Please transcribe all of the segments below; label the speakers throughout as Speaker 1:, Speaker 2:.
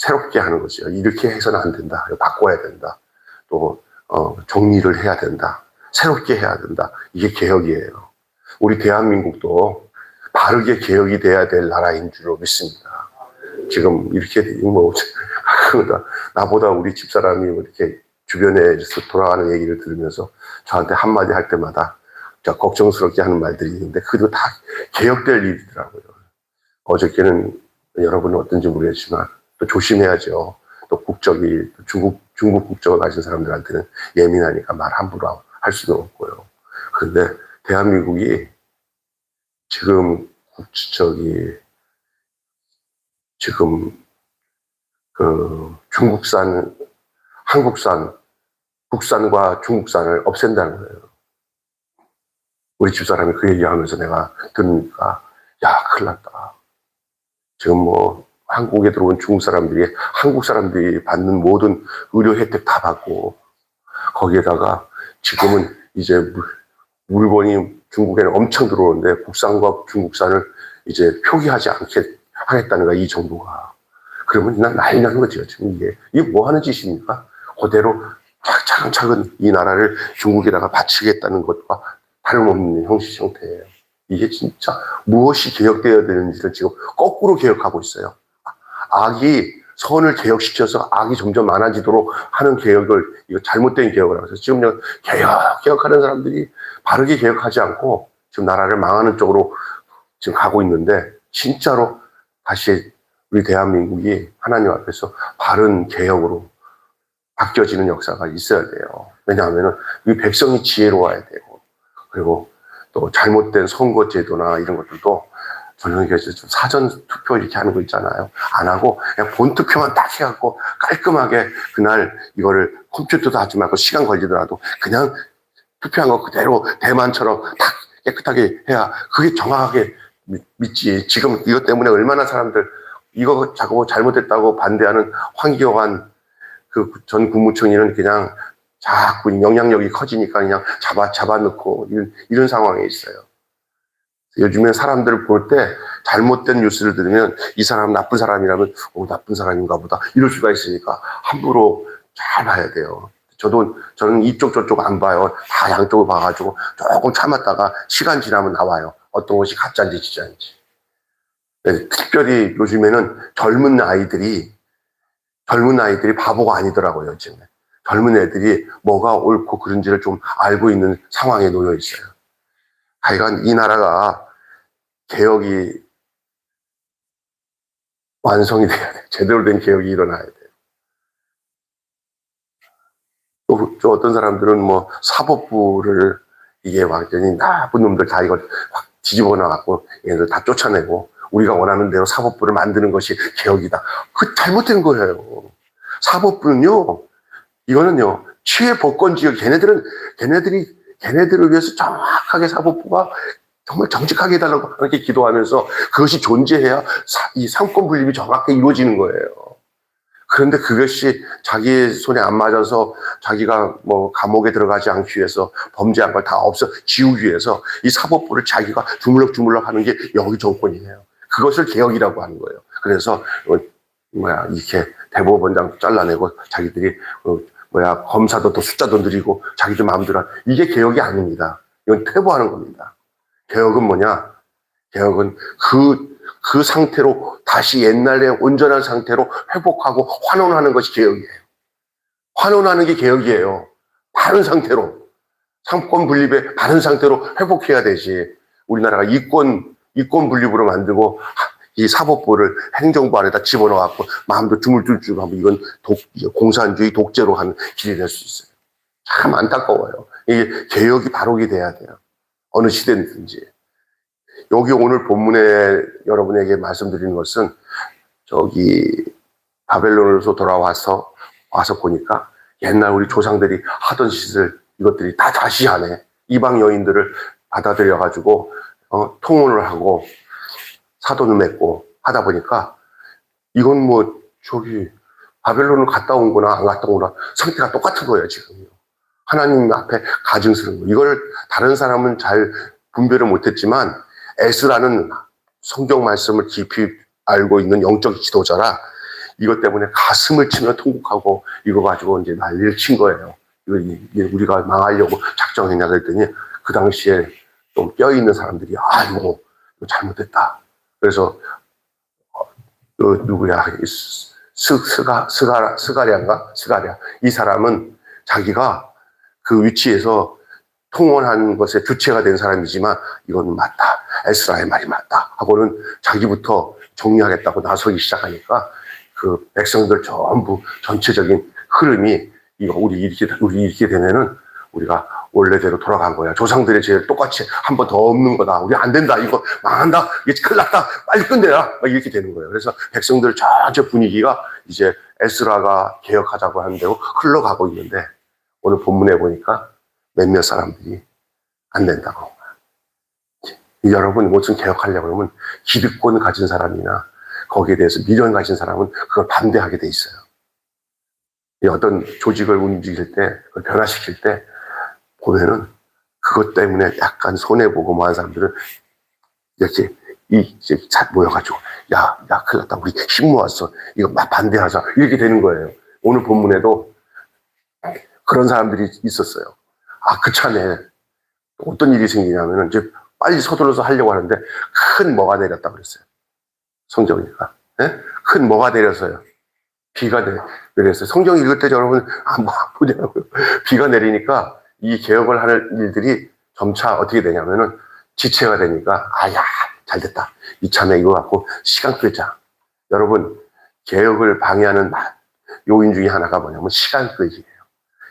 Speaker 1: 새롭게 하는 거죠. 이렇게 해서는 안 된다. 바꿔야 된다. 또 정리를 해야 된다. 새롭게 해야 된다. 이게 개혁이에요. 우리 대한민국도 바르게 개혁이 돼야 될 나라인 줄로 믿습니다. 지금 이렇게 뭐 나보다 우리 집사람이 이렇게 주변에서 돌아가는 얘기를 들으면서 저한테 한마디 할 때마다 걱정스럽게 하는 말들이 있는데 그것도 다 개혁될 일이더라고요. 어저께는 여러분은 어떤지 모르겠지만 또 조심해야죠. 또 국적이 중국 국적을 가진 사람들한테는 예민하니까 말 함부로 할 수는 없고요. 그런데 대한민국이 지금 지금 중국산, 한국산, 국산과 중국산을 없앤다는 거예요. 우리 집사람이 그 얘기하면서 내가 들으니까 야, 큰일 났다. 지금 뭐 한국에 들어온 중국 사람들이 한국 사람들이 받는 모든 의료 혜택 다 받고 거기에다가 지금은 이제 물건이 중국에는 엄청 들어오는데 국산과 중국산을 이제 표기하지 않게 하겠다는 거야, 이 정부가. 그러면 난 난리 나는 거죠. 지금 이게 뭐 하는 짓입니까? 그대로 차근차근 이 나라를 중국에다가 바치겠다는 것과 다름없는 형태예요. 이게 진짜 무엇이 개혁되어야 되는지를 지금 거꾸로 개혁하고 있어요. 악이 선을 개혁시켜서 악이 점점 많아지도록 하는 개혁을, 이거 잘못된 개혁을 하면서 지금 개혁하는 사람들이 바르게 개혁하지 않고 지금 나라를 망하는 쪽으로 지금 가고 있는데, 진짜로 다시 우리 대한민국이 하나님 앞에서 바른 개혁으로 바뀌어지는 역사가 있어야 돼요. 왜냐하면 우리 백성이 지혜로워야 되고, 그리고 또 잘못된 선거제도나 이런 것들도 저는 이게 좀 사전 투표 이렇게 하는 거 있잖아요. 안 하고 그냥 본 투표만 딱 해갖고 깔끔하게 그날 이거를 컴퓨터도 하지 말고 시간 걸리더라도 그냥 투표한 거 그대로 대만처럼 딱 깨끗하게 해야 그게 정확하게 믿지. 지금 이것 때문에 얼마나 사람들 이거 자꾸 잘못됐다고 반대하는 황교안 그 전 국무총리는 그냥 자꾸 영향력이 커지니까 그냥 잡아놓고 이런 상황에 있어요. 요즘에 사람들을 볼 때 잘못된 뉴스를 들으면 이 사람 나쁜 사람이라면 나쁜 사람인가 보다 이럴 수가 있으니까 함부로 잘 봐야 돼요. 저는 이쪽 저쪽 안 봐요. 다 양쪽을 봐가지고 조금 참았다가 시간 지나면 나와요. 어떤 것이 가짜인지 진짜인지. 특별히 요즘에는 젊은 아이들이 바보가 아니더라고요. 요즘에 젊은 애들이 뭐가 옳고 그른지를 좀 알고 있는 상황에 놓여 있어요. 하여간 이 나라가 개혁이 완성이 돼야 돼. 제대로 된 개혁이 일어나야 돼요. 또 어떤 사람들은 뭐 사법부를 이게 완전히 나쁜 놈들 다 이걸 확 뒤집어 놔갖고 얘네들 다 쫓아내고 우리가 원하는 대로 사법부를 만드는 것이 개혁이다. 그 잘못된 거예요. 사법부는요, 이거는요, 취해복권지역, 걔네들을 위해서 정확하게 사법부가 정말 정직하게 해달라고 하나님께 기도하면서 그것이 존재해야 이 삼권 분립이 정확하게 이루어지는 거예요. 그런데 그것이 자기 손에 안 맞아서 자기가 뭐 감옥에 들어가지 않기 위해서 범죄한 걸 다 지우기 위해서 이 사법부를 자기가 주물럭주물럭 하는 게 여기 정권이에요. 그것을 개혁이라고 하는 거예요. 그래서 이렇게 대법원장 잘라내고 자기들이 검사도 또 숫자도 늘리고 자기들 마음대로 이게 개혁이 아닙니다. 이건 퇴보하는 겁니다. 개혁은 뭐냐? 개혁은 그 상태로 다시 옛날에 온전한 상태로 회복하고 환원하는 것이 개혁이에요. 환원하는 게 개혁이에요. 바른 상태로. 삼권 분립의 바른 상태로 회복해야 되지. 우리나라가 이권 분립으로 만들고 이 사법부를 행정부 안에다 집어넣어갖고 마음도 주물주물 하면 이건 공산주의 독재로 하는 길이 될 수 있어요. 참 안타까워요. 이게 개혁이 바로게 돼야 돼요. 어느 시대든지. 여기 오늘 본문에 여러분에게 말씀드리는 것은 바벨론에서 돌아와서 보니까 옛날 우리 조상들이 하던 짓을 이것들이 다 다시 하네. 이방 여인들을 받아들여가지고 통혼을 하고 사돈을 맺고 하다 보니까 이건 바벨론을 갔다 온 거나 안 갔다 온 거나 상태가 똑같은 거예요, 지금요. 하나님 앞에 가증스러운 거. 이걸 다른 사람은 잘 분별을 못했지만 에스라는 성경 말씀을 깊이 알고 있는 영적 지도자라 이것 때문에 가슴을 치며 통곡하고 이거 가지고 이제 난리를 친 거예요. 이거 우리가 망하려고 작정했냐 그랬더니 그 당시에 좀 뼈 있는 사람들이 아이고 이거 잘못됐다. 그래서 누구야 스가랴 이 사람은 자기가 그 위치에서 통원한 것에 주체가 된 사람이지만 이건 맞다. 에스라의 말이 맞다. 하고는 자기부터 정리하겠다고 나서기 시작하니까 그 백성들 전부 전체적인 흐름이 이거 우리 이렇게 되면은 우리가 원래대로 돌아간 거야. 조상들의 죄를 똑같이 한 번 더 없는 거다. 우리 안 된다. 이거 망한다. 이게 큰일 났다. 빨리 끝내라. 막 이렇게 되는 거예요. 그래서 백성들 전체 분위기가 이제 에스라가 개혁하자고 하는 대로 흘러가고 있는데 오늘 본문에 보니까 몇몇 사람들이 안 된다고. 여러분 무슨 개혁하려고 하면 기득권 가진 사람이나 거기에 대해서 미련 가진 사람은 그걸 반대하게 돼 있어요. 어떤 조직을 움직일 때, 변화시킬 때 보면은 그것 때문에 약간 손해보고 뭐 하는 사람들은 이렇게 이제 모여가지고 야 큰일 났다. 우리 힘 모았어. 이거 막 반대하자. 이렇게 되는 거예요. 오늘 본문에도 그런 사람들이 있었어요. 그 차네. 어떤 일이 생기냐면은 이제 빨리 서둘러서 하려고 하는데 큰 뭐가 내렸다 그랬어요. 성경이니까. 네? 큰 뭐가 내렸어요. 비가 내렸어요. 성경 읽을 때 여러분 뭐 보냐고요. 비가 내리니까 이 개혁을 하는 일들이 점차 어떻게 되냐면은 지체가 되니까 잘 됐다. 이참에 이거 갖고 시간 끌자. 여러분 개혁을 방해하는 요인 중에 하나가 뭐냐면 시간 끌기예요.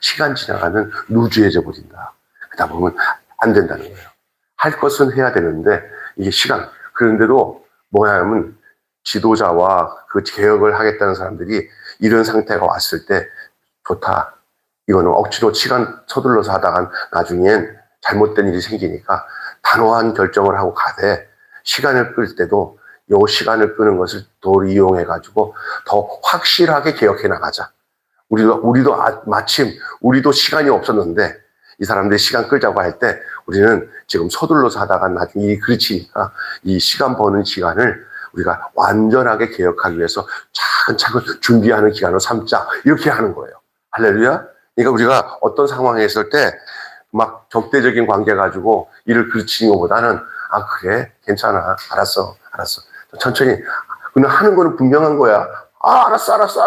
Speaker 1: 시간 지나가면 루즈해져 버린다. 그러다 보면 안 된다는 거예요. 할 것은 해야 되는데 이게 시간. 그런데도 뭐냐면 지도자와 그 개혁을 하겠다는 사람들이 이런 상태가 왔을 때 좋다. 이거는 억지로 시간 서둘러서 하다가 나중엔 잘못된 일이 생기니까 단호한 결정을 하고 가되 시간을 끌 때도 요 시간을 끄는 것을 더 이용해가지고 더 확실하게 개혁해 나가자. 우리도 마침 우리도 시간이 없었는데 이 사람들이 시간 끌자고 할 때 우리는 지금 서둘러서 하다가 나중에 일이 그르치니까 이 시간 버는 시간을 우리가 완전하게 개혁하기 위해서 차근차근 준비하는 기간으로 삼자. 이렇게 하는 거예요. 할렐루야. 그러니까 우리가 어떤 상황에 있을 때 막 적대적인 관계 가지고 일을 그르치는 것보다는 그래 괜찮아 알았어 천천히 그냥 하는 거는 분명한 거야. 알았어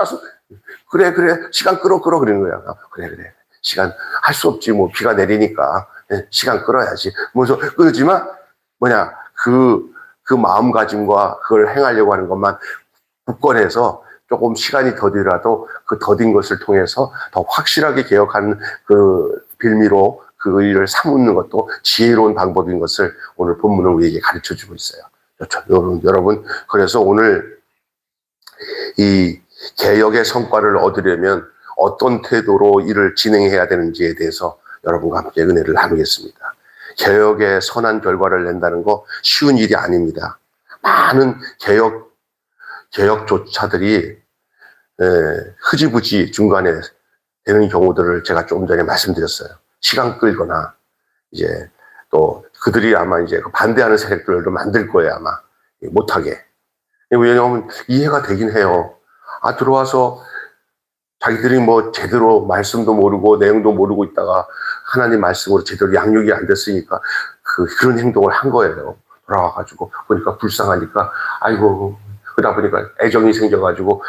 Speaker 1: 그래 시간 끌어 그러는 거야. 그래 시간 할 수 없지 뭐 비가 내리니까 시간 끌어야지 뭐서 끌지만 뭐냐 그 마음가짐과 그걸 행하려고 하는 것만 굳건해서 조금 시간이 더디더라도 그 더딘 것을 통해서 더 확실하게 개혁하는 그 빌미로 그 일을 삼는 것도 지혜로운 방법인 것을 오늘 본문은 우리에게 가르쳐 주고 있어요. 그렇죠. 여러분, 그래서 오늘 이 개혁의 성과를 얻으려면 어떤 태도로 일을 진행해야 되는지에 대해서 여러분과 함께 은혜를 나누겠습니다. 개혁의 선한 결과를 낸다는 거 쉬운 일이 아닙니다. 많은 개혁조차들이 흐지부지 중간에 되는 경우들을 제가 조금 전에 말씀드렸어요. 시간 끌거나 이제 또 그들이 아마 이제 반대하는 세력들도 만들 거예요. 아마 못하게. 왜냐하면 이해가 되긴 해요. 들어와서 자기들이 뭐 제대로 말씀도 모르고 내용도 모르고 있다가 하나님 말씀으로 제대로 양육이 안 됐으니까 그런 행동을 한 거예요. 돌아와가지고 보니까 불쌍하니까 아이고 그러다 보니까 애정이 생겨가지고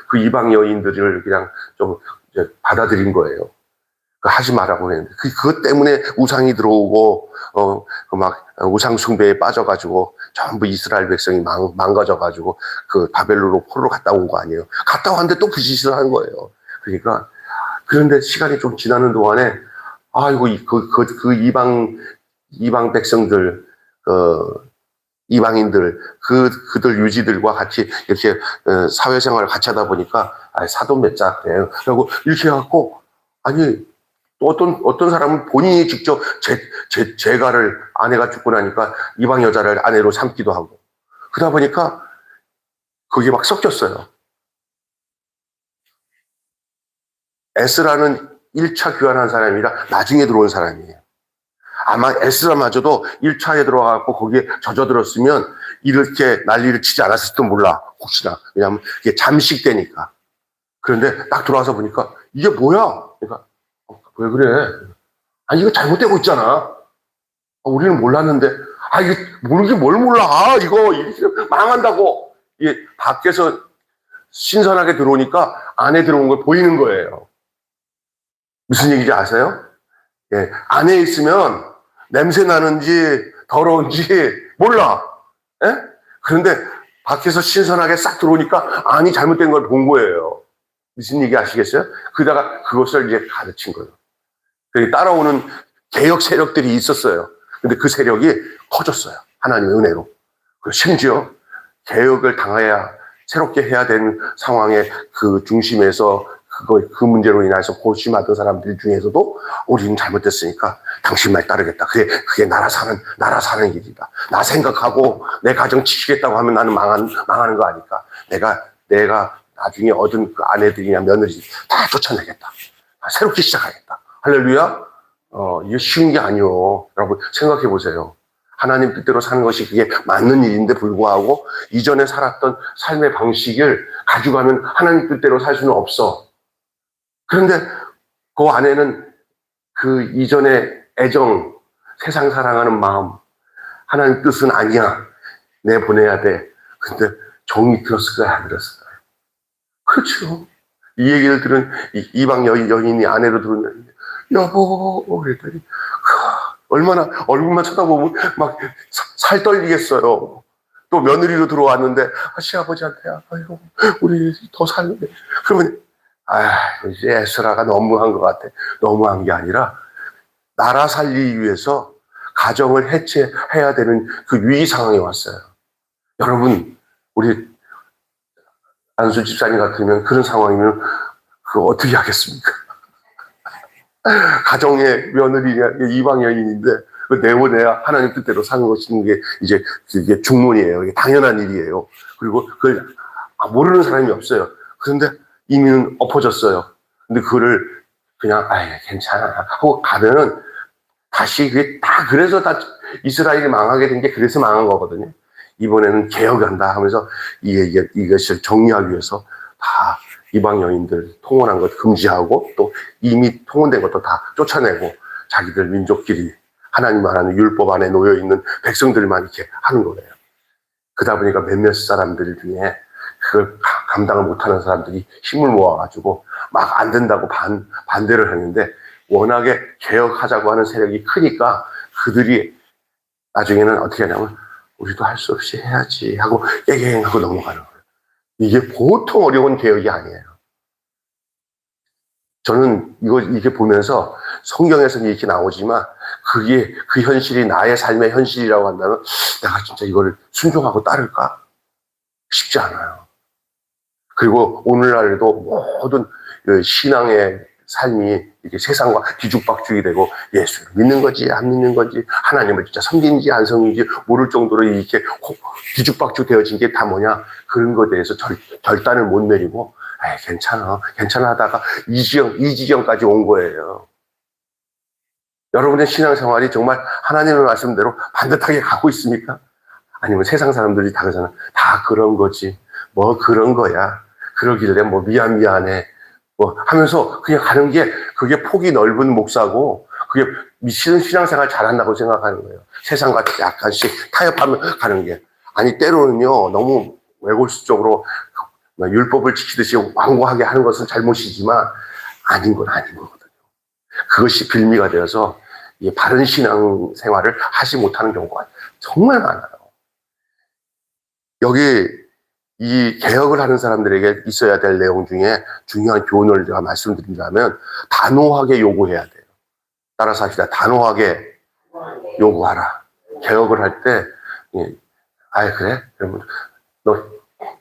Speaker 1: 그 이방 여인들을 그냥 좀 받아들인 거예요. 하지 말라고 했는데 그것 때문에 우상이 들어오고 막 우상 숭배에 빠져가지고 전부 이스라엘 백성이 망가져가지고 그 바벨론으로 포로로 갔다 온 거 아니에요. 갔다 왔는데 또 그 짓을 한 거예요. 그러니까 그런데 시간이 좀 지나는 동안에 아이고 그 이방 백성들 이방인들 그들 유지들과 같이 이렇게 사회생활을 같이 하다 보니까 사돈 맺자 그래요. 그리고 이렇게 해갖고 또 어떤 사람은 본인이 직접 재가를 아내가 죽고 나니까 이방 여자를 아내로 삼기도 하고 그러다 보니까 그게 막 섞였어요. 에스라는 1차 교환한 사람이라 나중에 들어온 사람이에요. 아마 에스라마저도 1차에 들어가고 거기에 젖어들었으면 이렇게 난리를 치지 않았을지도 몰라. 혹시나. 왜냐하면 이게 잠식되니까. 그런데 딱 들어와서 보니까 이게 뭐야? 그러니까 왜 그래? 아니 이거 잘못되고 있잖아. 우리는 몰랐는데 이게 모르긴 뭘 몰라. 이거 망한다고. 이게 밖에서 신선하게 들어오니까 안에 들어온 걸 보이는 거예요. 무슨 얘기인지 아세요? 예, 안에 있으면 냄새 나는지 더러운지 몰라. 예? 그런데 밖에서 신선하게 싹 들어오니까 안이 잘못된 걸 본 거예요. 무슨 얘기 아시겠어요? 그러다가 그것을 이제 가르친 거예요. 따라오는 개혁 세력들이 있었어요. 근데 그 세력이 커졌어요. 하나님의 은혜로. 심지어 개혁을 당해야 새롭게 해야 되는 상황의 그 중심에서 그 문제로 인해서 고심하던 사람들 중에서도 우리는 잘못됐으니까 당신 말 따르겠다. 그게 나라 사는 길이다. 나 생각하고 내 가정 지키겠다고 하면 나는 망하는 거 아니까. 내가 나중에 얻은 그 아내들이나 며느리 다 쫓아내겠다. 새롭게 시작하겠다. 할렐루야. 이게 쉬운 게 아니요. 여러분 생각해 보세요. 하나님 뜻대로 사는 것이 그게 맞는 일인데 불구하고 이전에 살았던 삶의 방식을 가져가면 하나님 뜻대로 살 수는 없어. 그런데 그 안에는 그 이전의 애정, 세상 사랑하는 마음, 하나님 뜻은 아니야. 내보내야 돼. 근데 정이 들었을까요? 안 들었을까요? 그렇죠. 이 얘기를 들은 이방 여인이 아내로 들으면 여보 그랬더니 얼마나 얼굴만 쳐다보면 막 살 떨리겠어요. 또 며느리로 들어왔는데 시아버지한테 아이고 우리 더 살래. 그러면 이제 에스라가 너무한 것 같아. 너무한 게 아니라 나라 살리기 위해서 가정을 해체해야 되는 그 위기 상황에 왔어요. 여러분 우리 안수 집사님 같으면 그런 상황이면 그거 어떻게 하겠습니까? 가정의 며느리냐 이방 여인인데 내보내야 하나님 뜻대로 사는 것인 게 이제 그게 중론이에요. 이게 당연한 일이에요. 그리고 그걸 모르는 사람이 없어요. 그런데 이미는 엎어졌어요. 근데 그거를 그냥 괜찮아 하고 가면은 다시 그게 다 그래서 다 이스라엘이 망하게 된 게 그래서 망한 거거든요. 이번에는 개혁한다 하면서 이것을 정리하기 위해서 다 이방 여인들 통혼한 것 금지하고 또 이미 통혼된 것도 다 쫓아내고 자기들 민족끼리 하나님 말하는 율법 안에 놓여있는 백성들만 이렇게 하는 거예요. 그러다 보니까 몇몇 사람들 중에 그걸 감당을 못하는 사람들이 힘을 모아가지고 막 안 된다고 반대를 하는데 워낙에 개혁하자고 하는 세력이 크니까 그들이 나중에는 어떻게 하냐면 우리도 할 수 없이 해야지 하고 깨갱하고 넘어가는 거예요. 이게 보통 어려운 개혁이 아니에요. 저는 이게 보면서 성경에서는 이렇게 나오지만 그게 그 현실이 나의 삶의 현실이라고 한다면 내가 진짜 이거를 순종하고 따를까? 쉽지 않아요. 그리고 오늘날에도 모든 신앙의 삶이 이렇게 세상과 뒤죽박죽이 되고 예수를 믿는 건지 안 믿는 건지 하나님을 진짜 섬기는지 안 섬기는지 모를 정도로 이렇게 뒤죽박죽 되어진 게 다 뭐냐 그런 것에 대해서 결단을 못 내리고 괜찮아 하다가 이 지경까지 온 거예요. 여러분의 신앙생활이 정말 하나님의 말씀대로 반듯하게 가고 있습니까? 아니면 세상 사람들이 다 그러잖아. 다 그런 거지. 뭐 그런 거야. 그러길래 뭐 미안해. 뭐 하면서 그냥 가는 게 그게 폭이 넓은 목사고 그게 미치는 신앙생활 잘한다고 생각하는 거예요. 세상과 약간씩 타협하면 가는 게. 아니 때로는요. 너무 외골수적으로 율법을 지키듯이 완고하게 하는 것은 잘못이지만 아닌 건 아닌 거거든요. 그것이 빌미가 되어서 바른 신앙생활을 하지 못하는 경우가 정말 많아요. 여기 이 개혁을 하는 사람들에게 있어야 될 내용 중에 중요한 교훈을 제가 말씀드린다면 단호하게 요구해야 돼요. 따라서 합시다. 단호하게 요구하라. 개혁을 할 때 그래? 그러면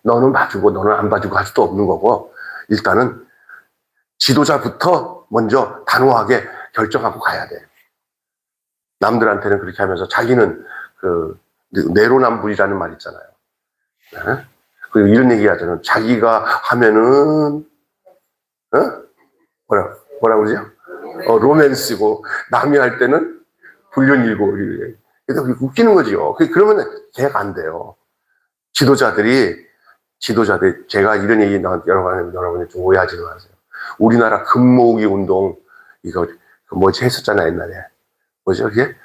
Speaker 1: 너는 봐주고 너는 안 봐주고 할 수도 없는 거고 일단은 지도자부터 먼저 단호하게 결정하고 가야 돼요. 남들한테는 그렇게 하면서 자기는 내로남불이라는 말 있잖아요. 네? 그리고 이런 얘기 하잖아요. 자기가 하면은 뭐라 그러죠? 로맨스고 남이 할 때는 훈련 일고, 그래서 웃기는 거죠. 그러면 계약 안 돼요. 지도자들이, 제가 이런 얘기 여러분이 좀 오해하지 마세요. 우리나라 금모으기 운동, 이거, 뭐지 했었잖아요, 옛날에. 뭐죠, 그게?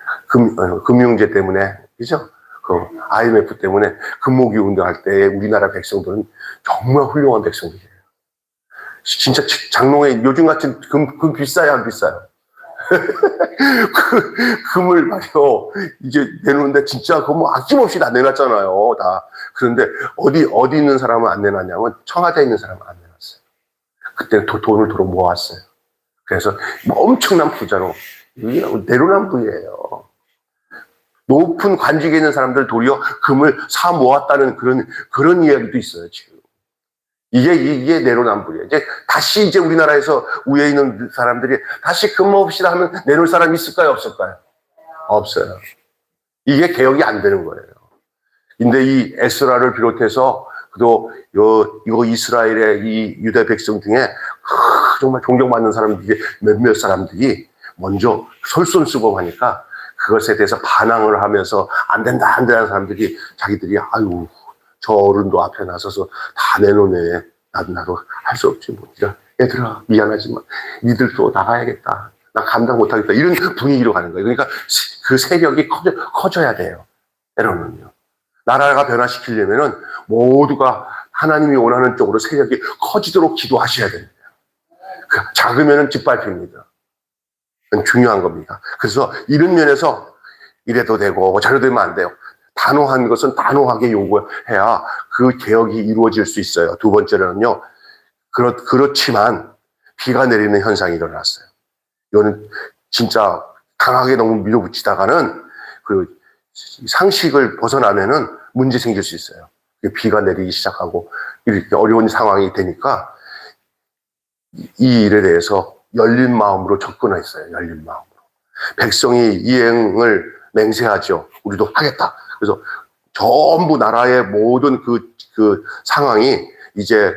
Speaker 1: 금융제 때문에, 그죠? IMF 때문에 금모으기 운동할 때 우리나라 백성들은 정말 훌륭한 백성들이에요. 진짜 장롱에 요즘 같은 금 비싸요, 안 비싸요? 금을 말이요, 이제 내놓는데 진짜 그거 뭐 아낌없이 다 내놨잖아요, 다. 그런데 어디 있는 사람은 안 내놨냐면 청와대에 있는 사람은 안 내놨어요. 그때 돈을 도로 모았어요. 그래서 뭐 엄청난 부자로, 이게 내로남불이에요. 높은 관직에 있는 사람들 도리어 금을 사 모았다는 그런 이야기도 있어요, 지금. 이게 내로남불이에요. 다시 우리나라에서 위에 있는 사람들이 다시 금 모읍시다 하면 내놓을 사람이 있을까요, 없을까요? 없어요. 이게 개혁이 안 되는 거예요. 근데 이 에스라를 비롯해서 또 이거 이스라엘의 이 유대 백성 중에 정말 존경받는 사람들이 몇몇 사람들이 먼저 솔선수범하니까 그것에 대해서 반항을 하면서 안 된다 하는 사람들이 자기들이 아유 저 어른도 앞에 나서서 다 내놓네. 나도 할 수 없지 뭐. 얘들아 미안하지만 니들도 나가야겠다. 나 감당 못하겠다. 이런 분위기로 가는 거예요. 그러니까 그 세력이 커져야 돼요. 때로는요. 나라가 변화시키려면은 모두가 하나님이 원하는 쪽으로 세력이 커지도록 기도하셔야 됩니다. 작으면은 짓밟힙니다. 그건 중요한 겁니다. 그래서 이런 면에서 이래도 되고 저래도 되면 안 돼요. 단호한 것은 단호하게 요구해야 그 개혁이 이루어질 수 있어요. 두 번째로는요. 그렇지만 비가 내리는 현상이 일어났어요. 이거는 진짜 강하게 너무 밀어붙이다가는 그 상식을 벗어나면은 문제 생길 수 있어요. 비가 내리기 시작하고 이렇게 어려운 상황이 되니까 이 일에 대해서 열린 마음으로 접근했어요. 열린 마음으로. 백성이 이행을 맹세하죠. 우리도 하겠다. 그래서 전부 나라의 모든 그 상황이 이제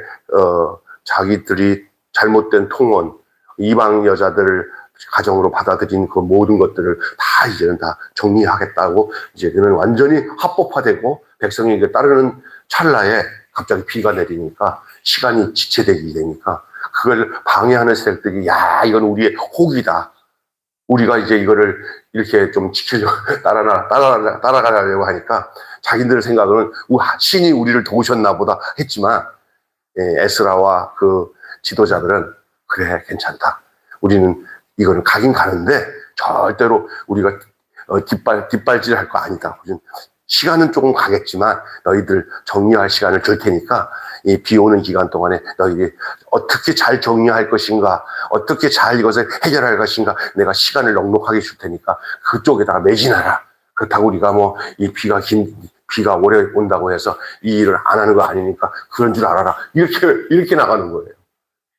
Speaker 1: 자기들이 잘못된 통원, 이방 여자들을 가정으로 받아들인 그 모든 것들을 다 이제는 다 정리하겠다고 이제는 완전히 합법화되고 백성이 이제 따르는 찰나에 갑자기 비가 내리니까 시간이 지체되게 되니까 그걸 방해하는 세력들이 야 이건 우리의 혹이다. 우리가 이제 이거를 이렇게 좀 지키려고 따라가려고 하니까 자기들 생각은 신이 우리를 도우셨나 보다 했지만 에스라와 그 지도자들은 그래 괜찮다. 우리는 이거는 가긴 가는데 절대로 우리가 뒷발질할 거 아니다. 시간은 조금 가겠지만 너희들 정리할 시간을 줄 테니까 이 비 오는 기간 동안에 너희들이 어떻게 잘 정리할 것인가, 어떻게 잘 이것을 해결할 것인가 내가 시간을 넉넉하게 줄 테니까 그쪽에다가 매진하라. 그렇다고 우리가 뭐 이 비가 오래 온다고 해서 이 일을 안 하는 거 아니니까 그런 줄 알아라. 이렇게 나가는 거예요.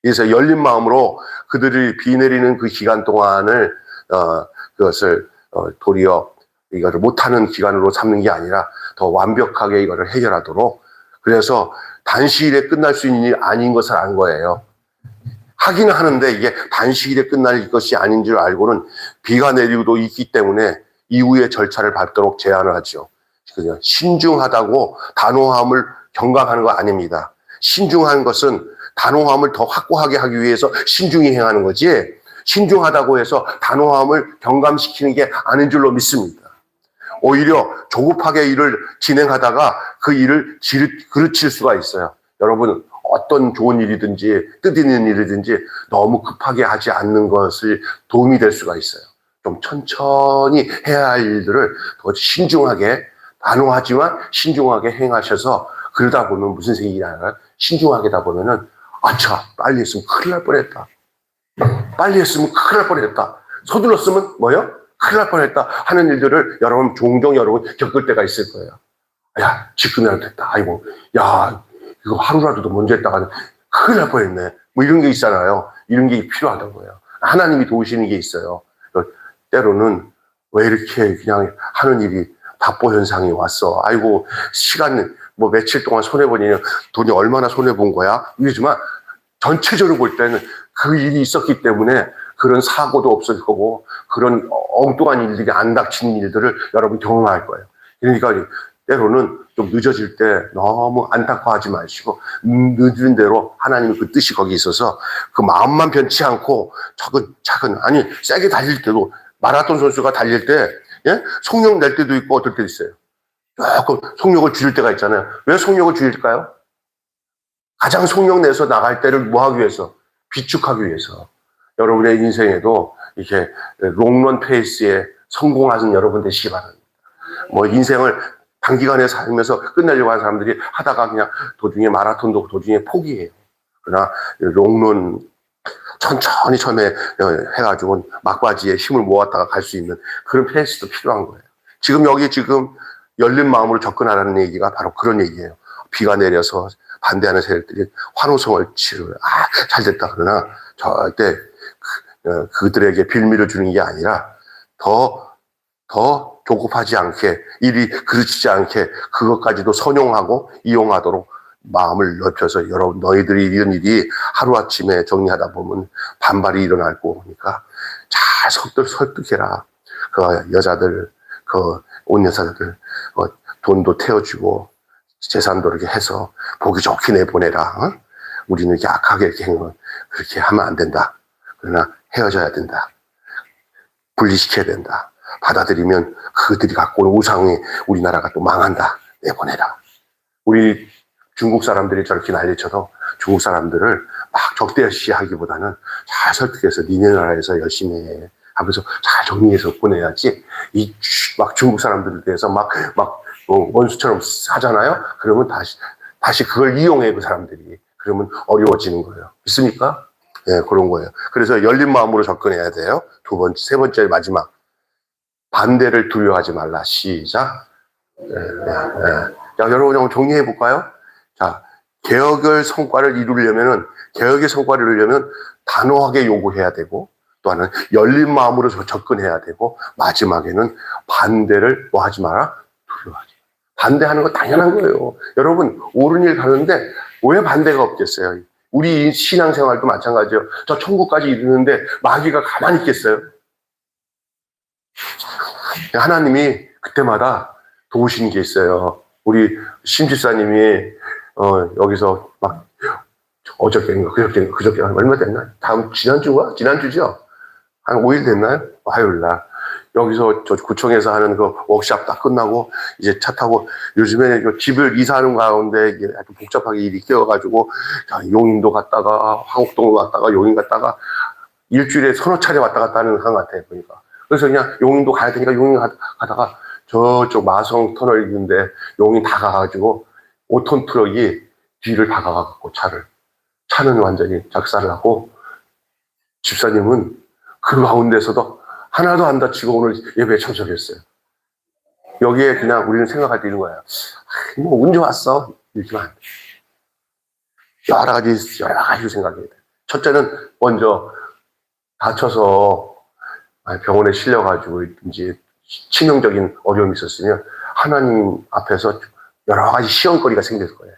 Speaker 1: 그래서 열린 마음으로 그들이 비 내리는 그 기간 동안을 그것을 도리어 이거를 못하는 기간으로 삼는 게 아니라 더 완벽하게 이거를 해결하도록 그래서 단시일에 끝날 수 있는 일 아닌 것을 안 거예요. 하긴 하는데 이게 단시일에 끝날 것이 아닌 줄 알고는 비가 내리고도 있기 때문에 이후의 절차를 밟도록 제안을 하죠. 그냥 신중하다고 단호함을 경감하는 거 아닙니다. 신중한 것은 단호함을 더 확고하게 하기 위해서 신중히 행하는 거지 신중하다고 해서 단호함을 경감시키는 게 아닌 줄로 믿습니다. 오히려 조급하게 일을 진행하다가 그 일을 그르칠 수가 있어요. 여러분 어떤 좋은 일이든지 뜻있는 일이든지 너무 급하게 하지 않는 것을 도움이 될 수가 있어요. 좀 천천히 해야 할 일들을 더 신중하게 단호하지만 신중하게 행하셔서 그러다 보면 무슨 생각이 나요? 신중하게다 보면은 아차 빨리 했으면 큰일 날 뻔했다. 빨리 했으면 큰일 날 뻔했다. 서둘렀으면 뭐요? 큰일 날 뻔했다 하는 일들을 여러분 종종 겪을 때가 있을 거예요. 야 지금이라도 됐다. 아이고 야 이거 하루라도 더 먼저 했다가는 큰일 날 뻔했네. 뭐 이런 게 있잖아요. 이런 게 필요하다고요. 하나님이 도우시는 게 있어요. 때로는 왜 이렇게 그냥 하는 일이 답보 현상이 왔어. 아이고 시간 뭐 며칠 동안 손해보니 돈이 얼마나 손해본 거야? 이러지만 전체적으로 볼 때는 그 일이 있었기 때문에 그런 사고도 없을 거고 그런 엉뚱한 일들이 안 닥치는 일들을 여러분 경험할 거예요. 그러니까 때로는 좀 늦어질 때 너무 안타까워하지 마시고 늦은 대로 하나님의 그 뜻이 거기 있어서 그 마음만 변치 않고 차근 아니 세게 달릴 때도 마라톤 선수가 달릴 때 예? 속력 낼 때도 있고 어떨 때도 있어요. 조금 속력을 줄일 때가 있잖아요. 왜 속력을 줄일까요? 가장 속력 내서 나갈 때를 뭐 하기 위해서? 비축하기 위해서. 여러분의 인생에도 이렇게 롱런 페이스에 성공하는 여러분 되시기 바랍니다. 뭐 인생을 단기간에 살면서 끝내려고 하는 사람들이 하다가 그냥 도중에 마라톤도 도중에 포기해요. 그러나 롱런 천천히 처음에 해가지고 막바지에 힘을 모았다가 갈 수 있는 그런 페이스도 필요한 거예요. 지금 여기 지금 열린 마음으로 접근하라는 얘기가 바로 그런 얘기예요. 비가 내려서 반대하는 세력들이 환호성을 치르고 잘 됐다 그러나 절대 그들에게 빌미를 주는 게 아니라 더 조급하지 않게 일이 그르치지 않게 그것까지도 선용하고 이용하도록 마음을 넓혀서 여러분 너희들이 이런 일이 하루아침에 정리하다 보면 반발이 일어날 거니까 잘 설득해라. 그 여자들 그 온 여자들 돈도 태워주고 재산도 이렇게 해서 보기 좋게 내보내라. 우리는 이렇게 악하게 이렇게 그렇게 하면 안 된다. 그러나 헤어져야 된다. 분리시켜야 된다. 받아들이면 그들이 갖고 온 우상이 우리나라가 또 망한다. 내보내라. 우리 중국 사람들이 저렇게 난리쳐도 중국 사람들을 막 적대시하기보다는 잘 설득해서 니네 나라에서 열심히 해 하면서 잘 정리해서 보내야지 막 중국 사람들에 대해서 막 원수처럼 하잖아요. 그러면 다시 그걸 이용해 그 사람들이. 그러면 어려워지는 거예요. 믿습니까? 예, 그런 거예요. 그래서 열린 마음으로 접근해야 돼요. 세 번째 마지막. 반대를 두려워하지 말라. 시작. 자, 여러분 한번 정리해 볼까요? 자, 개혁의 성과를 이루려면 단호하게 요구해야 되고, 또 하나는 열린 마음으로 접근해야 되고, 마지막에는 반대를 뭐 하지 마라? 두려워하지 마라. 반대하는 거 당연한 거예요. 여러분, 옳은 일 가는데 왜 반대가 없겠어요? 우리 신앙생활도 마찬가지예요. 저 천국까지 이르는데 마귀가 가만히 있겠어요? 하나님이 그때마다 도우시는 게 있어요. 우리 심집사님이 여기서 막 어저께인가 그저께 얼마 됐나? 지난주죠? 한 5일 됐나요? 화요일날 여기서 저 구청에서 하는 그 워크샵 다 끝나고 이제 차 타고 요즘에 집을 이사하는 가운데 이게 아주 복잡하게 일이 끼어가지고 용인도 갔다가 화곡동도 갔다가 용인 갔다가 일주일에 서너 차례 왔다 갔다 하는 한 것 같아요 보니까. 그래서 그냥 용인도 가야 되니까 용인 가다가 저쪽 마성 터널 있는데 용인 다 가가지고 5톤 트럭이 뒤를 박아갖고 차는 완전히 작살을 하고 집사님은 그 가운데서도 하나도 안 다치고 오늘 예배에 참석했어요. 여기에 그냥 우리는 생각할 때 이런 거야. 뭐 운 좋았어. 이렇게만 안 돼. 여러 가지 생각해야 돼. 첫째는 먼저 다쳐서 병원에 실려가지고 이제 치명적인 어려움이 있었으면 하나님 앞에서 여러 가지 시험거리가 생길 거예요.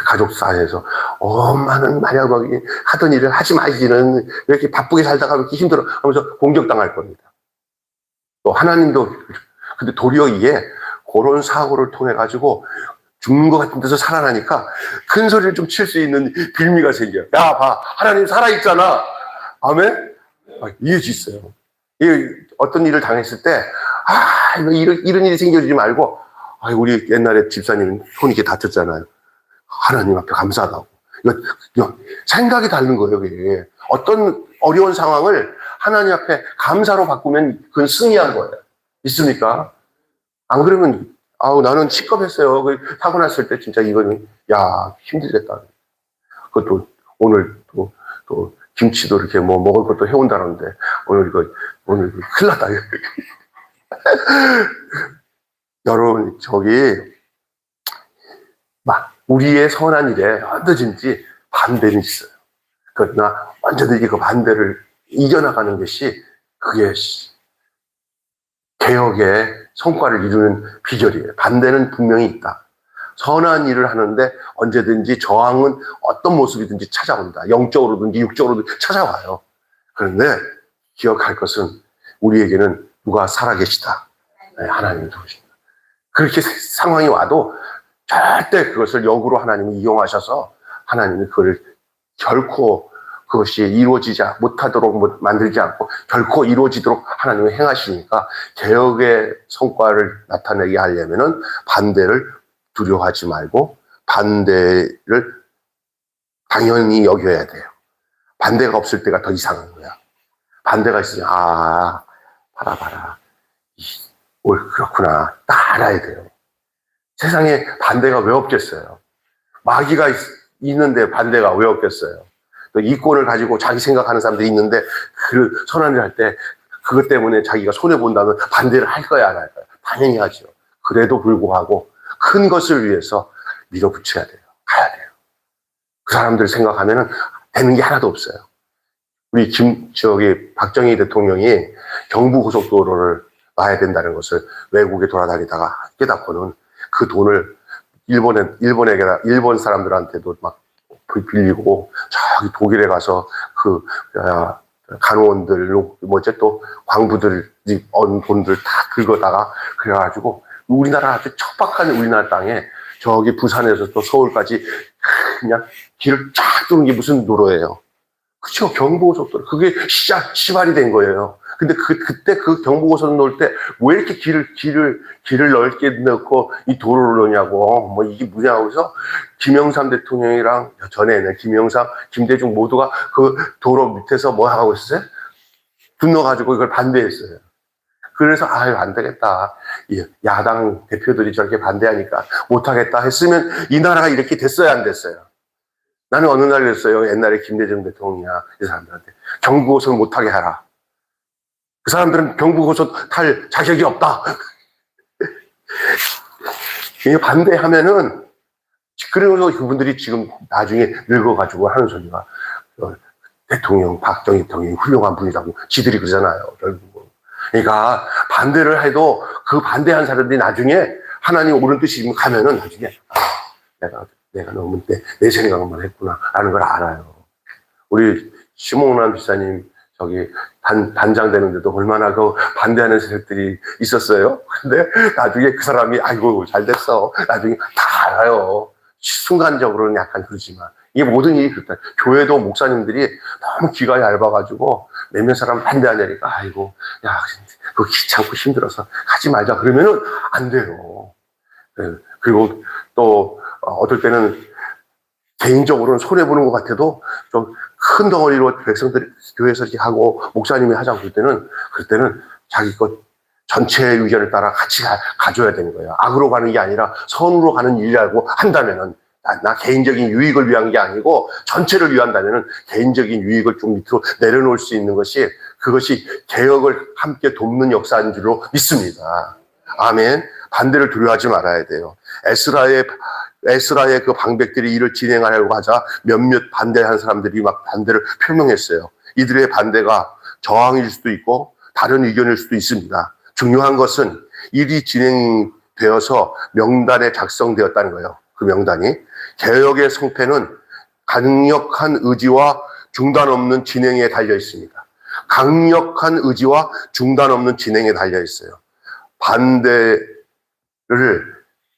Speaker 1: 가족 사이에서 엄마는 만약 하던 일을 하지 말지는 왜 이렇게 바쁘게 살다가 왜 이렇게 힘들어 하면서 공격당할 겁니다. 또 하나님도 근데 도리어 이게 그런 사고를 통해 가지고 죽는 것 같은 데서 살아나니까 큰 소리를 좀 칠 수 있는 빌미가 생겨요. 야, 봐, 하나님 살아있잖아. 아멘? 이해할 수 있어요. 어떤 일을 당했을 때 이런 일이 생겨지지 말고 우리 옛날에 집사님 손이 이렇게 다쳤잖아요. 하나님 앞에 감사하다고. 생각이 다른 거예요, 그게. 어떤 어려운 상황을 하나님 앞에 감사로 바꾸면 그건 승리한 거예요. 있습니까? 안 그러면, 나는 시겁했어요. 사고 났을 때 진짜 이거는, 힘들겠다. 그것도 오늘 또 김치도 이렇게 뭐 먹을 것도 해온다는데, 오늘 큰일 났다. 여러분, 우리의 선한 일에 언제든지 반대는 있어요. 그러나 언제든지 그 반대를 이겨나가는 것이 그게 개혁의 성과를 이루는 비결이에요. 반대는 분명히 있다. 선한 일을 하는데 언제든지 저항은 어떤 모습이든지 찾아온다. 영적으로든지 육적으로든지 찾아와요. 그런데 기억할 것은 우리에게는 누가 살아계시다. 네, 하나님이 도우십니다. 그렇게 상황이 와도 절대 그것을 역으로 하나님이 이용하셔서 하나님이 그걸 결코 그것이 이루어지지 못하도록 만들지 않고 결코 이루어지도록 하나님이 행하시니까 개혁의 성과를 나타내게 하려면은 반대를 두려워하지 말고 반대를 당연히 여겨야 돼요. 반대가 없을 때가 더 이상한 거야. 반대가 있으면 봐라. 그렇구나. 딱 알아야 돼요. 세상에 반대가 왜 없겠어요? 마귀가 있는데 반대가 왜 없겠어요? 또 이권을 가지고 자기 생각하는 사람들이 있는데 그 선한 일 할 때 그것 때문에 자기가 손해본다면 반대를 할 거야, 안 할 거야? 당연히 하죠. 그래도 불구하고 큰 것을 위해서 밀어붙여야 돼요. 가야 돼요. 그 사람들 생각하면은 되는 게 하나도 없어요. 우리 박정희 대통령이 경부고속도로를 놔야 된다는 것을 외국에 돌아다니다가 깨닫고는 그 돈을 일본 사람들한테도 막 빌리고 저기 독일에 가서 그 간호원들 또 광부들이 얻은 돈들 다 긁어다가 그래가지고 우리나라 아주 척박한 우리나라 땅에 저기 부산에서 또 서울까지 그냥 길을 쫙 뚫는 게 무슨 도로예요? 그쵸? 경부고속도로. 그게 시발이 된 거예요. 근데 그때 그 경부고속 놓을 때 왜 이렇게 길을 넓게 넣고 이 도로를 넣냐고, 뭐 이게 뭐냐고 해서 김영삼 대통령이랑 전에는 김영삼, 김대중 모두가 그 도로 밑에서 뭐 하고 있었어요? 분노가지고 이걸 반대했어요. 그래서 안 되겠다. 야당 대표들이 저렇게 반대하니까 못하겠다 했으면 이 나라가 이렇게 됐어요, 안 됐어요? 나는 어느 날 그랬어요. 옛날에 김대중 대통령이나 이 사람들한테 경부고속 못하게 하라. 그 사람들은 경부고속 탈 자격이 없다. 반대하면은, 그래서 그분들이 지금 나중에 늙어가지고 하는 소리가 대통령, 박정희 대통령이 훌륭한 분이라고 지들이 그러잖아요. 결국은. 그러니까 반대를 해도 그 반대한 사람들이 나중에 하나님 옳은 뜻이 가면은 나중에 내가 너무 내 생각만 했구나 라는 걸 알아요. 우리 심홍란 비사님 저기 단장 되는데도 얼마나 그 반대하는 세력들이 있었어요. 근데 나중에 그 사람이 아이고 잘 됐어. 나중에 다 알아요. 순간적으로는 약간 그러지만 이게 모든 일이 그렇다. 교회도 목사님들이 너무 귀가 얇아가지고 몇몇 사람 반대하냐니까 아이고 야 그거 귀찮고 힘들어서 하지 말자 그러면은 안 돼요. 그리고 또 어떨 때는 개인적으로는 손해보는 것 같아도 좀 큰 덩어리로 백성들이 교회에서 이렇게 하고 목사님이 하자고 그럴 때는 자기 것 전체의 의견을 따라 같이 가져야 되는 거예요. 악으로 가는 게 아니라 선으로 가는 일이라고 한다면은 나 개인적인 유익을 위한 게 아니고 전체를 위한다면은 개인적인 유익을 좀 밑으로 내려놓을 수 있는 것이 그것이 개혁을 함께 돕는 역사인 줄로 믿습니다. 아멘. 반대를 두려워하지 말아야 돼요. 에스라의 그 방백들이 이를 진행하려고 하자 몇몇 반대하는 사람들이 막 반대를 표명했어요. 이들의 반대가 저항일 수도 있고 다른 의견일 수도 있습니다. 중요한 것은 일이 진행되어서 명단에 작성되었다는 거예요. 그 명단이. 개혁의 성패는 강력한 의지와 중단 없는 진행에 달려 있습니다. 강력한 의지와 중단 없는 진행에 달려 있어요. 반대를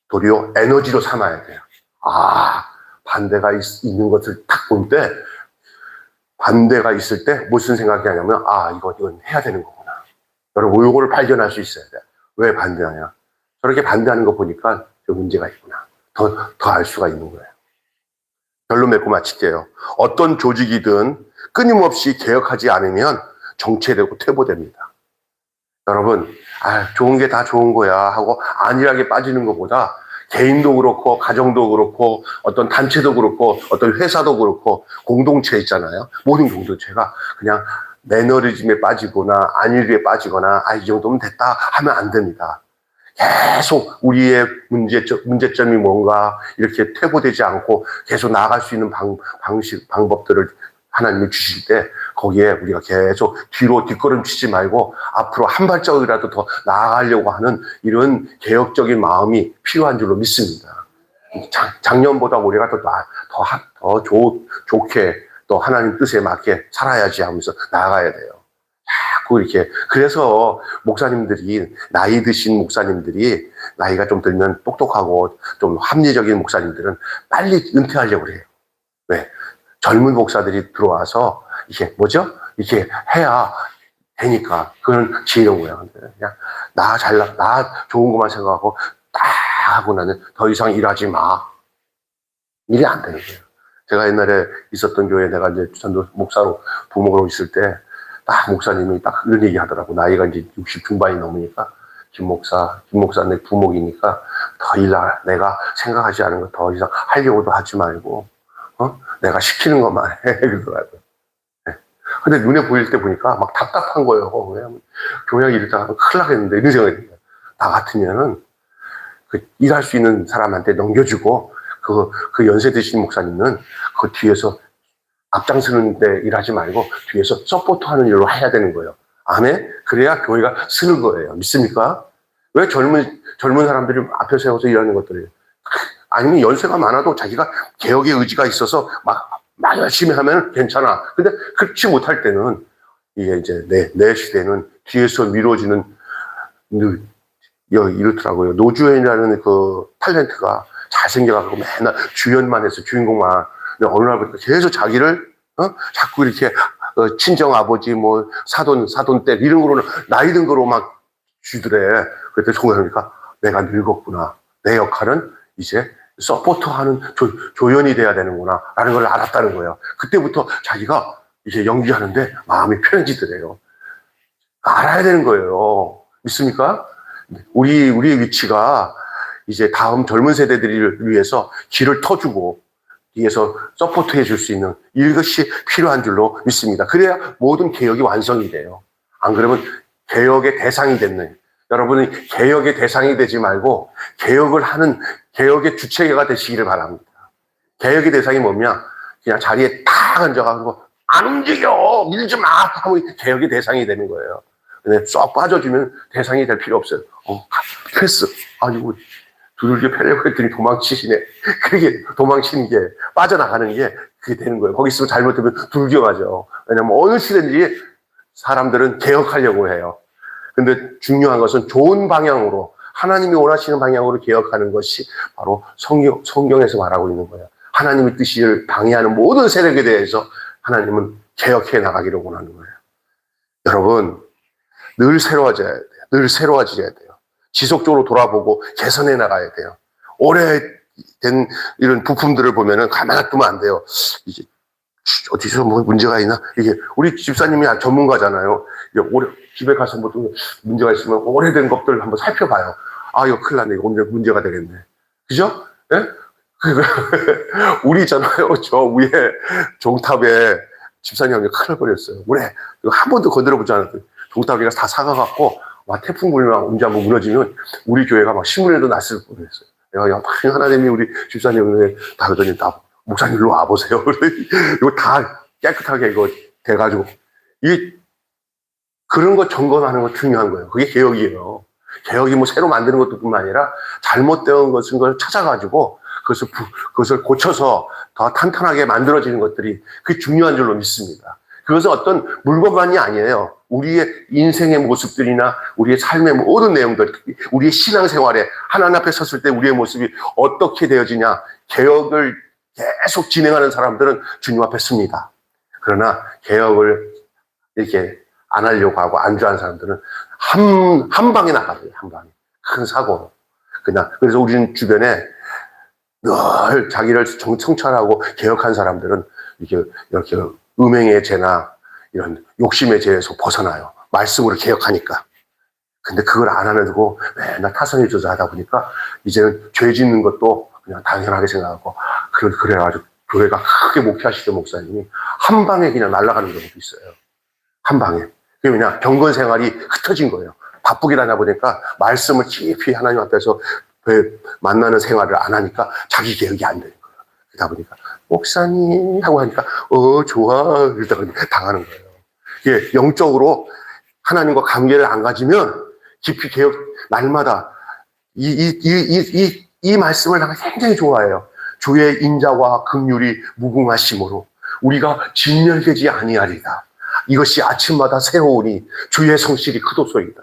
Speaker 1: 도리어 에너지로 삼아야 돼요. 반대가 있는 것을 딱 볼 때, 반대가 있을 때 무슨 생각이 하냐면, 이건 해야 되는 거구나. 여러분, 이거를 발견할 수 있어야 돼. 왜 반대하냐? 저렇게 반대하는 거 보니까 문제가 있구나. 더 알 수가 있는 거예요. 결론 맺고 마칠게요. 어떤 조직이든 끊임없이 개혁하지 않으면 정체되고 퇴보됩니다. 여러분, 좋은 게 다 좋은 거야 하고 안일하게 빠지는 것보다 개인도 그렇고 가정도 그렇고 어떤 단체도 그렇고 어떤 회사도 그렇고 공동체 있잖아요. 모든 공동체가 그냥 매너리즘에 빠지거나 안일에 빠지거나 이 정도면 됐다 하면 안 됩니다. 계속 우리의 문제점이 뭔가 이렇게 퇴보되지 않고 계속 나아갈 수 있는 방법들을 하나님이 주실 때 거기에 우리가 계속 뒤로 뒷걸음치지 말고 앞으로 한 발짝이라도 더 나아가려고 하는 이런 개혁적인 마음이 필요한 줄로 믿습니다. 작년보다 올해가 좋게 또 하나님 뜻에 맞게 살아야지 하면서 나아가야 돼요. 자꾸 이렇게. 그래서 목사님들이, 나이 드신 목사님들이, 나이가 좀 들면 똑똑하고 좀 합리적인 목사님들은 빨리 은퇴하려고 그래요. 왜? 젊은 목사들이 들어와서 이게 뭐죠? 이렇게 해야 되니까. 그건 지혜로운 거야. 그냥 나 좋은 것만 생각하고 딱 하고 나는 더 이상 일하지 마. 일이 안 되는 거예요. 제가 옛날에 있었던 교회에 내가 이제 전도 목사로 부목으로 있을 때 딱 목사님이 딱 이런 얘기 하더라고. 나이가 이제 60 중반이 넘으니까 김 목사 내 부목이니까 더 내가 생각하지 않은 거 더 이상 하려고도 하지 말고 내가 시키는 것만 해 그러더라고요. 네. 근데 눈에 보일 때 보니까 막 답답한 거예요. 왜냐면 교회 일을 하면 큰일 나겠는데 이런 생각이 들어요. 나 같으면은 그 일할 수 있는 사람한테 넘겨주고 그 연세 드신 목사님은 그 뒤에서 앞장서는데 일하지 말고 뒤에서 서포트하는 일로 해야 되는 거예요. 아멘? 그래야 교회가 쓰는 거예요. 믿습니까? 왜 젊은 사람들이 앞에 세워서 일하는 것들이에요? 아니면 연세가 많아도 자기가 개혁의 의지가 있어서 막 열심히 하면 괜찮아. 근데 그렇지 못할 때는 이게 이제 내 시대는 뒤에서 미뤄지는 이렇더라고요. 노주현이라는 그 탤런트가 잘생겨가지고 맨날 주연만 해서 주인공만. 근데 어느 날부터 계속 자기를 자꾸 이렇게 친정 아버지 뭐 사돈 댁 이런 거로는 나이 든 거로 막 주더래. 그때 생각해보니까 내가 늙었구나. 내 역할은 이제 서포트하는 조연이 돼야 되는구나 라는 걸 알았다는 거예요. 그때부터 자기가 이제 연기하는데 마음이 편해지더래요. 알아야 되는 거예요. 믿습니까? 우리의 위치가 이제 다음 젊은 세대들을 위해서 길을 터주고 뒤에서 서포트해 줄 수 있는 이것이 필요한 줄로 믿습니다. 그래야 모든 개혁이 완성이 돼요. 안 그러면 개혁의 대상이 됐네. 여러분이 개혁의 대상이 되지 말고 개혁의 주체가 되시기를 바랍니다. 개혁의 대상이 뭐냐? 그냥 자리에 탁 앉아가지고 안 움직여! 밀지 마! 하면 개혁의 대상이 되는 거예요. 근데 쏙 빠져주면 대상이 될 필요 없어요. 패스. 아이고, 두들겨 패려고 했더니 도망치시네. 그게 도망치는 게, 빠져나가는 게 그게 되는 거예요. 거기 있으면 잘못하면 두들겨 맞아. 왜냐면 어느 시든지 사람들은 개혁하려고 해요. 근데 중요한 것은 좋은 방향으로, 하나님이 원하시는 방향으로 개혁하는 것이 바로 성경에서 말하고 있는 거예요. 하나님의 뜻을 방해하는 모든 세력에 대해서 하나님은 개혁해 나가기를 원하는 거예요. 여러분, 늘 새로워져야 돼요. 늘 새로워져야 돼요. 지속적으로 돌아보고 개선해 나가야 돼요. 오래된 이런 부품들을 보면은 가만히 놔두면 안 돼요. 이게 어디서 뭐 문제가 있나? 이게 우리 집사님이 전문가잖아요. 집에 가서 뭐 문제가 있으면 오래된 것들 한번 살펴봐요. 아, 이거 큰일 났네. 이거 문제가 되겠네. 그죠? 예? 우리 있잖아요. 저 위에 종탑에 집사님이 큰일 날 뻔했어요. 이거 한 번도 건드려보지 않았더니 종탑이가 다 사가갖고 막 태풍 불면 언제 한번 무너지면 우리 교회가 막 신문에도 났을 뻔했어요. 내가 하나님이 우리 집사님을 다 그러더니 목사님 일로 와보세요. 이거 다 깨끗하게 이거 돼가지고 그런 거 점검하는 거 중요한 거예요. 그게 개혁이에요. 개혁이 뭐 새로 만드는 것뿐만 아니라 잘못된 것은 걸 찾아가지고 그것을 고쳐서 더 탄탄하게 만들어지는 것들이 그게 중요한 줄로 믿습니다. 그것은 어떤 물건만이 아니에요. 우리의 인생의 모습들이나 우리의 삶의 모든 내용들, 우리의 신앙생활에 하나님 앞에 섰을 때 우리의 모습이 어떻게 되어지냐. 개혁을 계속 진행하는 사람들은 주님 앞에 섭니다. 그러나 개혁을 이렇게 안 하려고 하고 안주한 사람들은 한 방에 나가요. 한 방에. 큰 사고로. 그래서 우리는 주변에 늘 자기를 성찰하고 개혁한 사람들은 이렇게 음행의 죄나 이런 욕심의 죄에서 벗어나요. 말씀으로 개혁하니까. 근데 그걸 안 하고 맨날 타선이 조사하다 보니까 이제는 죄 짓는 것도 그냥 당연하게 생각하고 그래가지고 교회가 크게 목회하시던 목사님이 한 방에 그냥 날아가는 경우도 있어요. 한 방에. 그게 왜냐? 경건 생활이 흩어진 거예요. 바쁘게 다니다 보니까 말씀을 깊이 하나님 앞에서 만나는 생활을 안 하니까 자기 개혁이 안 되는 거예요. 그러다 보니까 목사님 하고 하니까 좋아 이러다가 당하는 거예요. 이게 영적으로 하나님과 관계를 안 가지면 깊이 개혁 날마다 이 이 말씀을 내가 굉장히 좋아해요. 주의 인자와 긍휼이 무궁하심으로 우리가 진멸되지 아니하리다. 이것이 아침마다 새로우니 주의 성실이 크도소이다.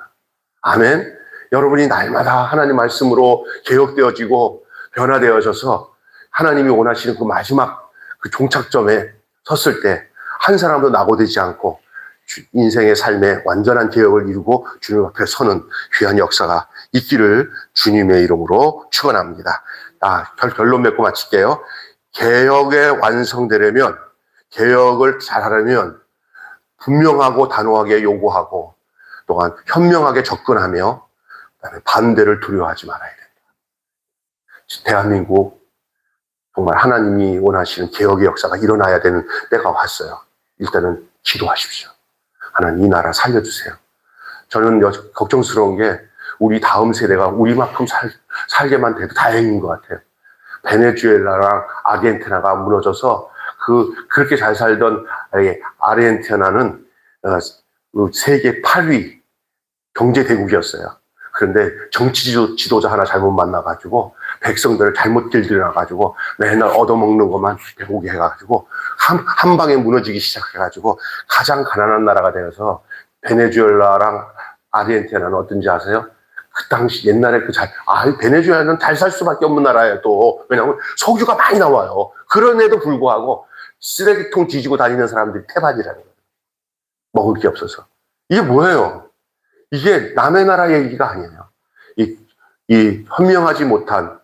Speaker 1: 아멘. 여러분이 날마다 하나님 말씀으로 개혁되어지고 변화되어져서 하나님이 원하시는 그 마지막 그 종착점에 섰을 때 한 사람도 낙오되지 않고 인생의 삶에 완전한 개혁을 이루고 주님 앞에 서는 귀한 역사가 있기를 주님의 이름으로 축원합니다. 결론 맺고 마칠게요. 개혁에 완성되려면, 개혁을 잘하려면 분명하고 단호하게 요구하고 또한 현명하게 접근하며 그다음에 반대를 두려워하지 말아야 된다. 대한민국 정말 하나님이 원하시는 개혁의 역사가 일어나야 되는 때가 왔어요. 일단은 기도하십시오. 하나님 이 나라 살려주세요. 저는 걱정스러운 게 우리 다음 세대가 우리만큼 살게만 돼도 다행인 것 같아요. 베네수엘라랑 아르헨티나가 무너져서 그렇게 잘 살던 아르헨티나는 세계 8위 경제 대국이었어요. 그런데 정치 지도자 하나 잘못 만나가지고 백성들을 잘못 길들여놔가지고 맨날 얻어먹는 것만 배고게 해가지고 한 방에 무너지기 시작해가지고 가장 가난한 나라가 되어서 베네수엘라랑 아르헨티나는 어떤지 아세요? 그 당시 옛날에 베네수엘라는 잘 살 수밖에 없는 나라예요. 또 왜냐하면 석유가 많이 나와요. 그런데도 불구하고 쓰레기통 뒤지고 다니는 사람들이 태반이라는 거예요. 먹을 게 없어서. 이게 뭐예요? 이게 남의 나라 얘기가 아니에요. 이 현명하지 못한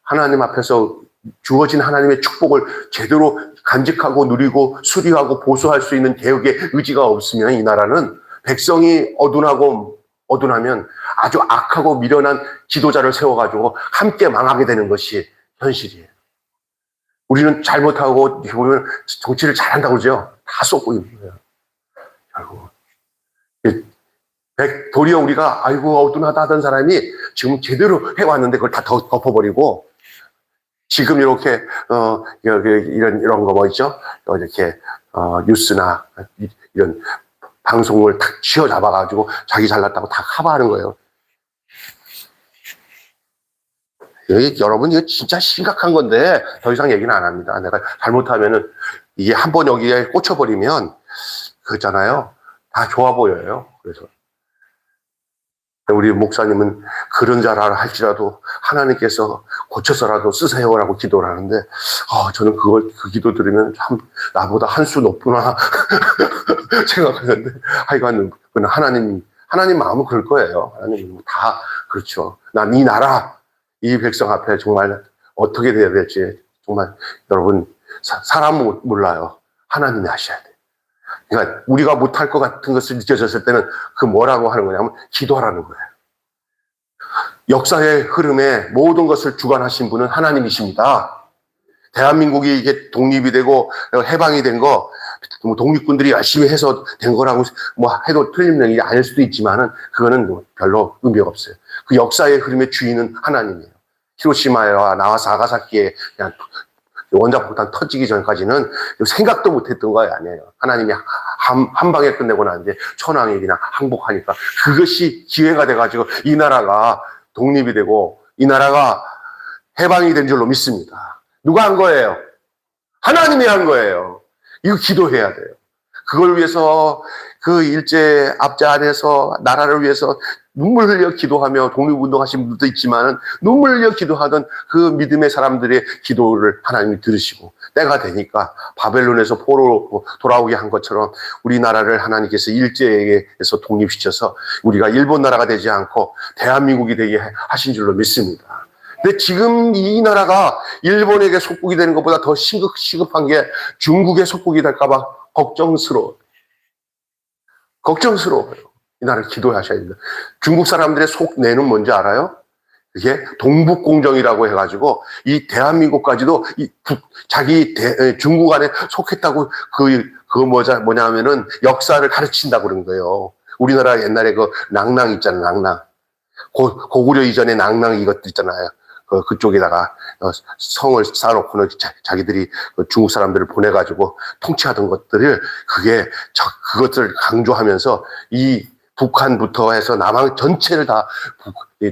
Speaker 1: 하나님 앞에서 주어진 하나님의 축복을 제대로 간직하고 누리고 수리하고 보수할 수 있는 개혁의 의지가 없으면 이 나라는 백성이 어둔하면 아주 악하고 미련한 지도자를 세워가지고 함께 망하게 되는 것이 현실이에요. 우리는 잘못하고 보면 정치를 잘한다고 그러죠. 다 쏟고 있는 거예요. 결국 도리어 우리가 아이고 어둔하다 하던 사람이 지금 제대로 해왔는데 그걸 다 덮어버리고 지금 이렇게 이런 거 뭐 있죠? 이렇게 뉴스나 이런 방송을 탁 쥐어잡아가지고 자기 잘났다고 다 커버하는 거예요. 여러분 이거 진짜 심각한 건데 더 이상 얘기는 안 합니다. 내가 잘못하면은 이게 한번 여기에 꽂혀버리면 그렇잖아요. 다 좋아 보여요. 그래서 우리 목사님은 그런 자라 할지라도 하나님께서 고쳐서라도 쓰세요라고 기도를 하는데 저는 그 기도 들으면 참 나보다 한 수 높구나 생각하는데 하여간 하나님 마음은 그럴 거예요. 하나님은 다 그렇죠. 난 이 나라 이 백성 앞에 정말 어떻게 돼야 될지 정말 여러분 사람은 몰라요. 하나님이 하셔야 돼요. 그러니까 우리가 못할 것 같은 것을 느껴졌을 때는 그 뭐라고 하는 거냐면 기도하라는 거예요. 역사의 흐름에 모든 것을 주관하신 분은 하나님이십니다. 대한민국이 이게 독립이 되고 해방이 된 거 독립군들이 열심히 해서 된 거라고 뭐 해도 틀린 얘기 아닐 수도 있지만은 그거는 별로 의미가 없어요. 그 역사의 흐름의 주인은 하나님이에요. 히로시마와 나가사키에 그냥 원자폭탄 터지기 전까지는 생각도 못했던 거 아니에요. 하나님이 한 방에 끝내고 난 이제 천황이 그냥 항복하니까 그것이 기회가 돼가지고 이 나라가 독립이 되고 이 나라가 해방이 된 줄로 믿습니다. 누가 한 거예요? 하나님이 한 거예요. 이거 기도해야 돼요. 그걸 위해서 그 일제 압제 안에서 나라를 위해서 눈물 흘려 기도하며 독립운동하신 분들도 있지만은 눈물 흘려 기도하던 그 믿음의 사람들의 기도를 하나님이 들으시고 때가 되니까 바벨론에서 포로로 돌아오게 한 것처럼 우리나라를 하나님께서 일제에게서 독립시켜서 우리가 일본 나라가 되지 않고 대한민국이 되게 하신 줄로 믿습니다. 근데 지금 이 나라가 일본에게 속국이 되는 것보다 더 시급한 게 중국의 속국이 될까봐 걱정스러워요. 이 나라를 기도하셔야 됩니다. 중국 사람들의 속내는 뭔지 알아요? 그게 동북공정이라고 해가지고 이 대한민국까지도 중국 안에 속했다고 뭐냐면은 역사를 가르친다고 그런 거예요. 우리나라 옛날에 그 낭낭 있잖아요. 낭낭. 고구려 이전에 낭낭 이것도 있잖아요. 그쪽에다가 성을 쌓아놓고는 자기들이 중국 사람들을 보내가지고 통치하던 것들을 그것을 강조하면서 이 북한부터 해서 남한 전체를 다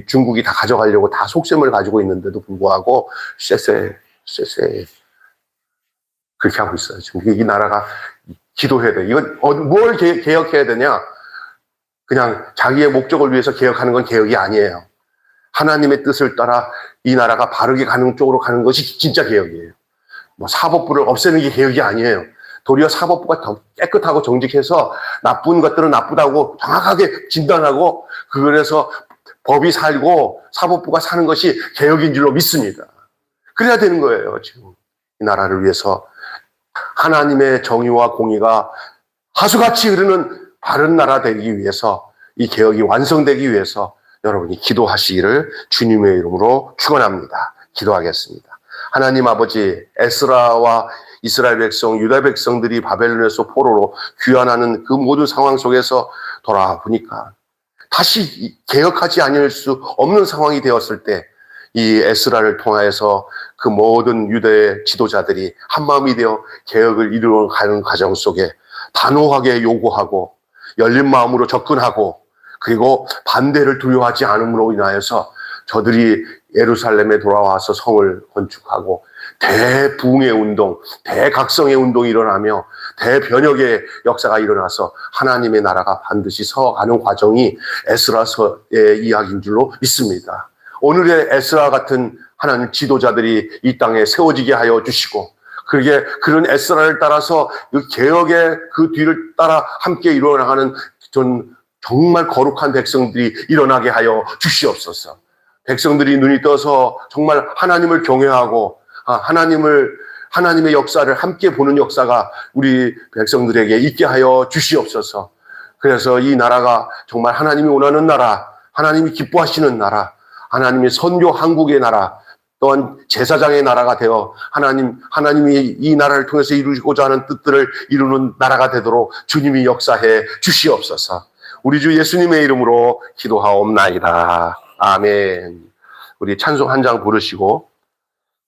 Speaker 1: 중국이 다 가져가려고 다 속셈을 가지고 있는데도 불구하고 쎄쎄 그렇게 하고 있어요. 지금 이 나라가 기도해야 돼. 이건 뭘 개혁해야 되냐? 그냥 자기의 목적을 위해서 개혁하는 건 개혁이 아니에요. 하나님의 뜻을 따라 이 나라가 바르게 가는 쪽으로 가는 것이 진짜 개혁이에요. 뭐 사법부를 없애는 게 개혁이 아니에요. 도리어 사법부가 더 깨끗하고 정직해서 나쁜 것들은 나쁘다고 정확하게 진단하고 그래서 법이 살고 사법부가 사는 것이 개혁인 줄로 믿습니다. 그래야 되는 거예요. 지금 이 나라를 위해서 하나님의 정의와 공의가 하수같이 흐르는 바른 나라 되기 위해서 이 개혁이 완성되기 위해서 여러분이 기도하시기를 주님의 이름으로 축원합니다. 기도하겠습니다. 하나님 아버지, 에스라와 이스라엘 백성, 유다 백성들이 바벨론에서 포로로 귀환하는 그 모든 상황 속에서 돌아보니까 다시 개혁하지 않을 수 없는 상황이 되었을 때 이 에스라를 통하여서 그 모든 유대의 지도자들이 한마음이 되어 개혁을 이루어가는 과정 속에 단호하게 요구하고 열린 마음으로 접근하고 그리고 반대를 두려워하지 않음으로 인하여서 저들이 예루살렘에 돌아와서 성을 건축하고 대부흥의 운동, 대각성의 운동이 일어나며 대변혁의 역사가 일어나서 하나님의 나라가 반드시 서가는 과정이 에스라서의 이야기인 줄로 믿습니다. 오늘의 에스라 같은 하나님 지도자들이 이 땅에 세워지게 하여 주시고 그러게 그런 에스라를 따라서 개혁의 그 뒤를 따라 함께 일어나가는 정말 거룩한 백성들이 일어나게 하여 주시옵소서. 백성들이 눈이 떠서 정말 하나님을 경외하고 하나님의 역사를 함께 보는 역사가 우리 백성들에게 있게 하여 주시옵소서. 그래서 이 나라가 정말 하나님이 원하는 나라, 하나님이 기뻐하시는 나라, 하나님의 선교 한국의 나라, 또한 제사장의 나라가 되어 하나님이 이 나라를 통해서 이루고자 하는 뜻들을 이루는 나라가 되도록 주님이 역사해 주시옵소서. 우리 주 예수님의 이름으로 기도하옵나이다. 아멘. 우리 찬송 한 장 부르시고